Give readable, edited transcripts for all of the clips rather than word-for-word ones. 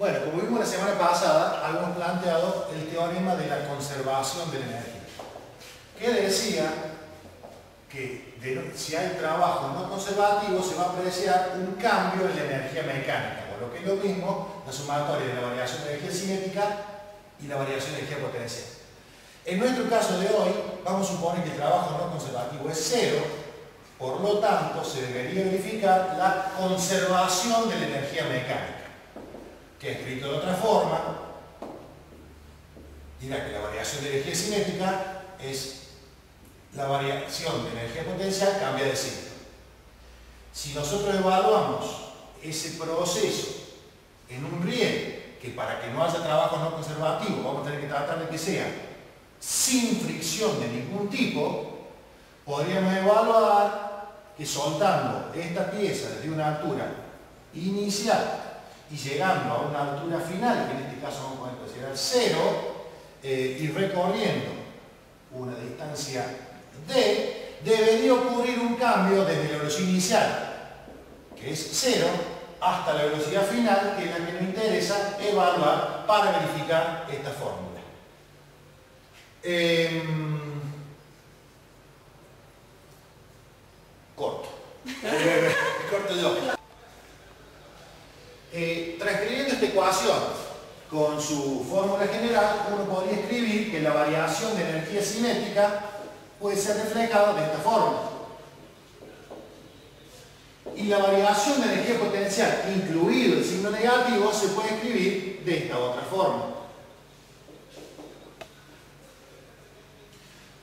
Bueno, como vimos la semana pasada, habíamos planteado el teorema de la conservación de la energía, que decía que si hay trabajo no conservativo se va a apreciar un cambio en la energía mecánica, por lo que es lo mismo la sumatoria de la variación de energía cinética y la variación de energía potencial. En nuestro caso de hoy, vamos a suponer que el trabajo no conservativo es cero, por lo tanto se debería verificar la conservación de la energía mecánica, que escrito de otra forma, dirá que la variación de energía cinética es la variación de energía potencial cambia de signo. Si nosotros evaluamos ese proceso en un riel, que para que no haya trabajo no conservativo vamos a tener que tratar de que sea sin fricción de ningún tipo, podríamos evaluar que soltando esta pieza desde una altura inicial y llegando a una altura final, que en este caso vamos a considerar 0, y recorriendo una distancia d, debería ocurrir un cambio desde la velocidad inicial, que es 0, hasta la velocidad final, que es la que nos interesa evaluar para verificar esta fórmula. Corto. Corto yo. Transcribiendo esta ecuación con su fórmula general, uno podría escribir que la variación de energía cinética puede ser reflejada de esta forma. Y la variación de energía potencial, incluido el signo negativo, se puede escribir de esta otra forma.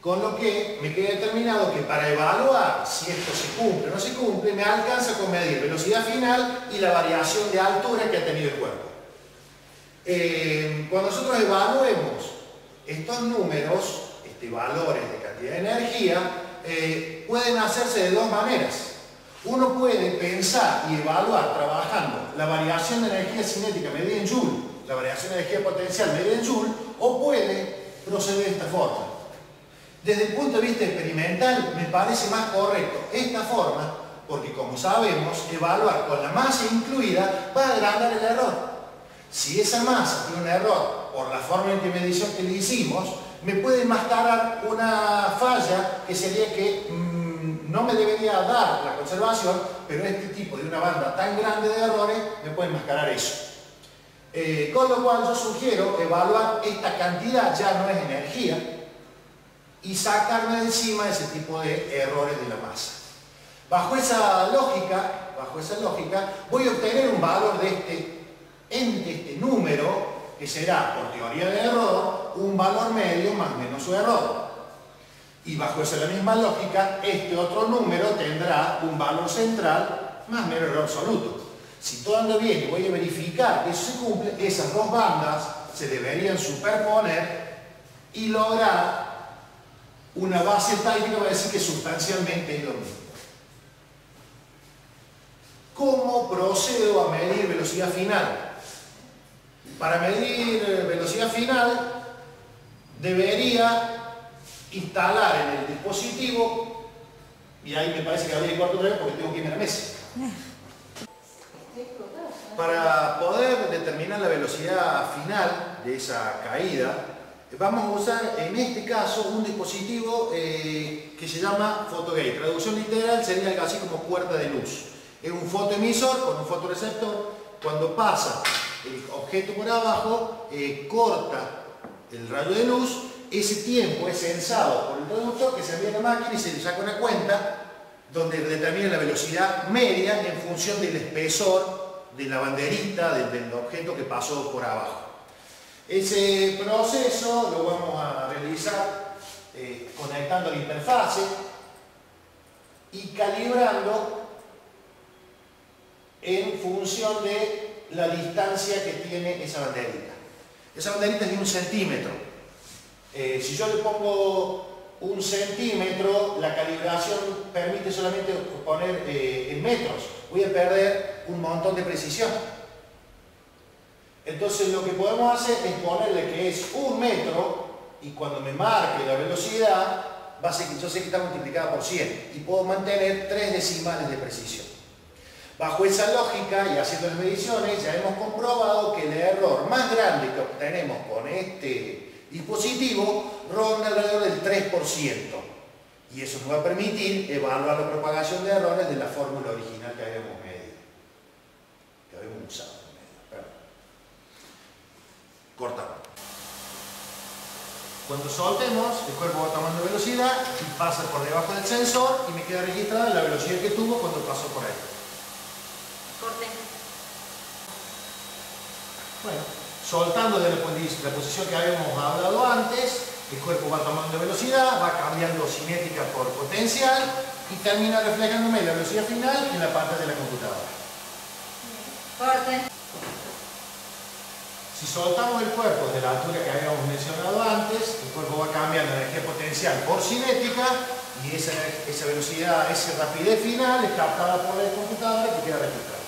Con lo que me queda determinado que para evaluar si esto se cumple o no se cumple, me alcanza con medir velocidad final y la variación de altura que ha tenido el cuerpo. Cuando nosotros evaluemos estos números, valores de cantidad de energía, pueden hacerse de dos maneras. Uno puede pensar y evaluar trabajando la variación de energía cinética medida en Joule, la variación de energía potencial medida en Joule, o puede proceder de esta forma. Desde el punto de vista experimental me parece más correcto esta forma, porque como sabemos, evaluar con la masa incluida va a agrandar el error. Si esa masa tiene un error por la forma de medición que le hicimos, me puede enmascarar una falla que sería que no me debería dar la conservación, pero este tipo de una banda tan grande de errores me puede enmascarar eso. Con lo cual yo sugiero evaluar esta cantidad, ya no es energía, y sacarme de encima ese tipo de errores de la masa. Bajo esa lógica, voy a obtener un valor de este número, que será, por teoría de error, un valor medio más menos su error. Y bajo esa misma lógica, este otro número tendrá un valor central más menos error absoluto. Si todo anda bien y voy a verificar que eso se cumple, esas dos bandas se deberían superponer y lograr una base estadística para decir que sustancialmente es lo mismo. ¿Cómo procedo a medir velocidad final? Para medir velocidad final debería instalar en el dispositivo, y ahí me parece que abrí el cuarto breve porque tengo que irme a la mesa. Para poder determinar la velocidad final de esa caída, vamos a usar en este caso un dispositivo que se llama photogate. Traducción literal sería algo así como puerta de luz. Es un fotoemisor con un fotoreceptor. Cuando pasa el objeto por abajo, corta el rayo de luz. Ese tiempo es censado por el traductor que se envía a la máquina y se le saca una cuenta donde determina la velocidad media en función del espesor de la banderita del objeto que pasó por abajo. Ese proceso lo vamos a realizar conectando la interfase y calibrando en función de la distancia que tiene esa banderita. Esa banderita es de 1 centímetro. Si yo le pongo 1 centímetro, la calibración permite solamente poner en metros. Voy a perder un montón de precisión. Entonces lo que podemos hacer es ponerle que es 1 metro y cuando me marque la velocidad, va a ser que yo sé que está multiplicada por 100 y puedo mantener 3 decimales de precisión. Bajo esa lógica y haciendo las mediciones ya hemos comprobado que el error más grande que obtenemos con este dispositivo ronda alrededor del 3%. Y eso nos va a permitir evaluar la propagación de errores de la fórmula original que habíamos medido, que habíamos usado. Cortamos. Cuando soltemos, el cuerpo va tomando velocidad y pasa por debajo del sensor y me queda registrada la velocidad que tuvo cuando pasó por ahí. Corte. Bueno, soltando de la posición que habíamos hablado antes, el cuerpo va tomando velocidad, va cambiando cinética por potencial y termina reflejándome la velocidad final en la pantalla de la computadora. Corte. Si soltamos el cuerpo de la altura que habíamos mencionado antes, el cuerpo va cambiando energía potencial por cinética y esa velocidad, esa rapidez final es captada por la computadora que queda registrada.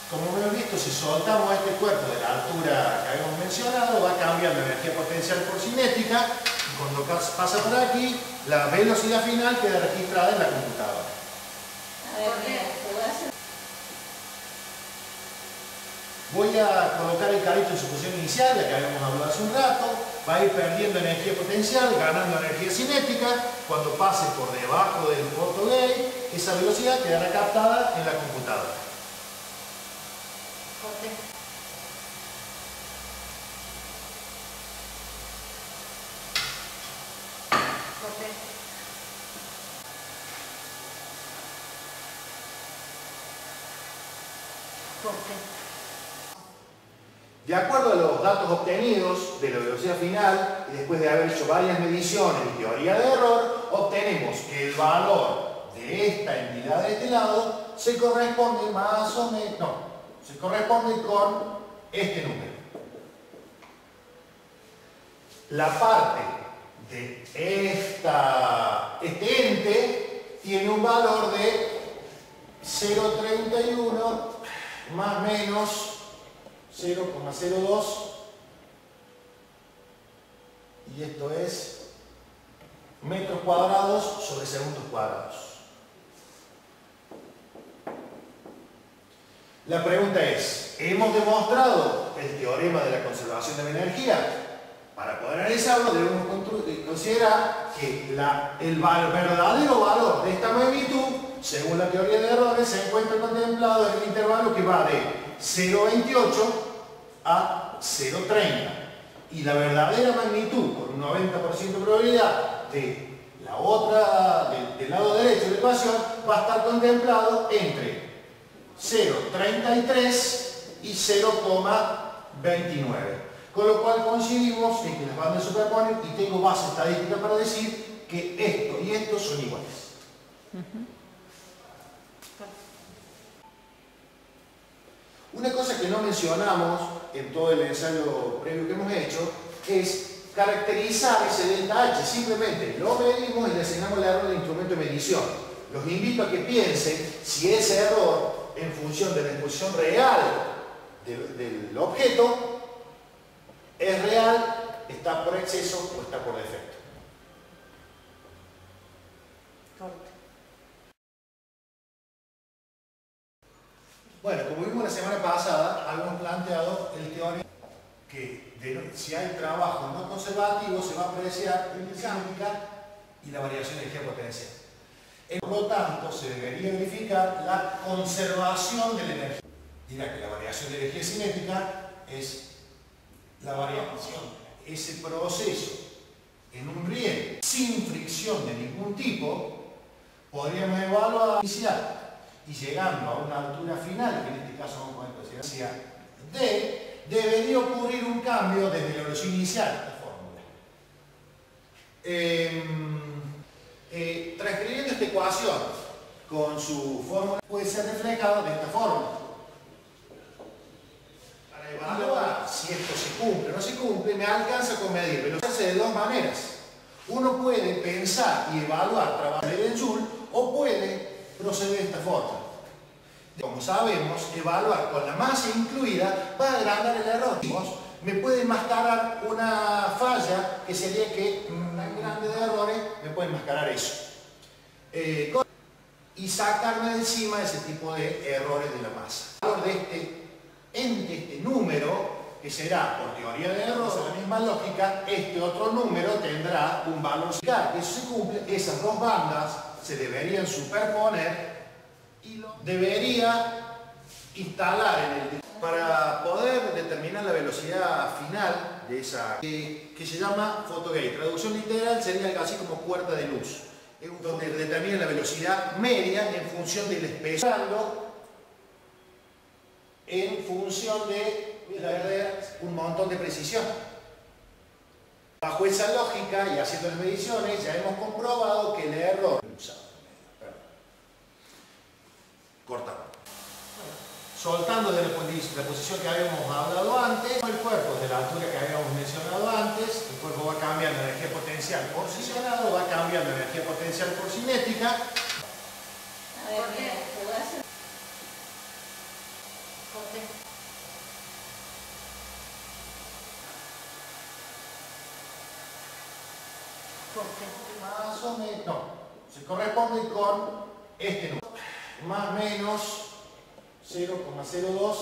Como hemos visto, si soltamos este cuerpo de la altura que habíamos mencionado, va cambiando energía potencial por cinética y cuando pasa por aquí, la velocidad final queda registrada en la computadora. A ver, mira, te voy a hacer. Voy a colocar el carrito en su posición inicial, la que habíamos hablado hace un rato, va a ir perdiendo energía potencial, ganando energía cinética. Cuando pase por debajo del photogate, esa velocidad quedará captada en la computadora. Corte. Corte. Corte. De acuerdo a los datos obtenidos de la velocidad final y después de haber hecho varias mediciones y teoría de error, obtenemos que el valor de esta entidad de este lado se corresponde más o menos, no, se corresponde con este número. La parte de este ente tiene un valor de 0,31 más o menos 0,02 y esto es metros cuadrados sobre segundos cuadrados. La pregunta es, ¿hemos demostrado el teorema de la conservación de la energía? Para poder analizarlo debemos considerar que el verdadero valor de esta magnitud, según la teoría de errores, se encuentra contemplado en el intervalo que va de 0,28 a 0,30 y la verdadera magnitud con un 90% de probabilidad de la otra, del lado derecho de la ecuación, va a estar contemplado entre 0,33 y 0,29, con lo cual coincidimos en que las bandas se superponen y tengo base estadística para decir que esto y esto son iguales. Una cosa que no mencionamos en todo el ensayo previo que hemos hecho es caracterizar ese delta H. Simplemente lo medimos y le asignamos el error del instrumento de medición. Los invito a que piensen si ese error, en función de la exposición real del objeto, es real, está por exceso o está por defecto. Corte. Bueno, como vimos la semana pasada, habíamos planteado el teorema que si hay trabajo no conservativo se va a apreciar la dinámica y la variación de energía potencial. Por lo tanto, se debería verificar la conservación de la energía. Dirá que la variación de energía cinética es la variación, ese proceso en un riel sin fricción de ningún tipo, podríamos evaluar inicial y llegando a una altura final, que en este caso vamos a poner hacia D, debería ocurrir un cambio desde la velocidad inicial de la fórmula. Transcribiendo esta ecuación con su fórmula puede ser reflejado de esta forma. Para evaluar si esto se cumple o no se cumple, me alcanza con medir velocidad de dos maneras. Uno puede pensar y evaluar trabajar en Joule o puede proceder de esta forma. Como sabemos, evaluar con la masa incluida va a agrandar el error. Me puede enmascarar una falla que sería que tan grande de errores me puede enmascarar eso. y sacarme de encima ese tipo de errores de la masa. El valor de este número, que será por teoría de errores, la misma lógica, este otro número tendrá un valor similar. Que eso se cumple, esas dos bandas se deberían superponer y lo debería instalar en el... Para poder determinar la velocidad final de esa... que se llama photogate. Traducción literal sería algo así como puerta de luz. Es donde determina la velocidad media en función del espesor, en función de un montón de precisión. Bajo esa lógica y haciendo las mediciones ya hemos comprobado que el error... Cortamos. Soltando de la posición que habíamos hablado antes, el cuerpo de la altura que habíamos mencionado antes, el cuerpo va cambiando energía potencial por posicionado, va cambiando energía potencial por cinética. A ver, mira, jugás. Corte. Corte. Más o menos, no, se corresponde con este número. Más o menos 0,02.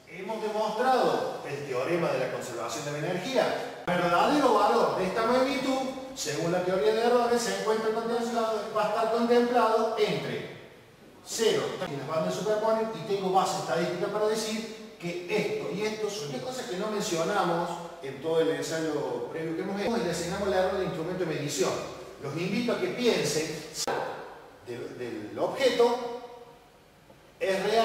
Hemos demostrado el teorema de la conservación de la energía. El verdadero valor de esta magnitud, según la teoría de errores, se encuentra contemplado, va a estar contemplado entre 0 y las bandas superponen, y tengo base estadística para decir que esto y esto son cosas que no mencionamos en todo el ensayo previo que hemos hecho, y le asignamos el error del instrumento de medición. Los invito a que piensen del objeto es real.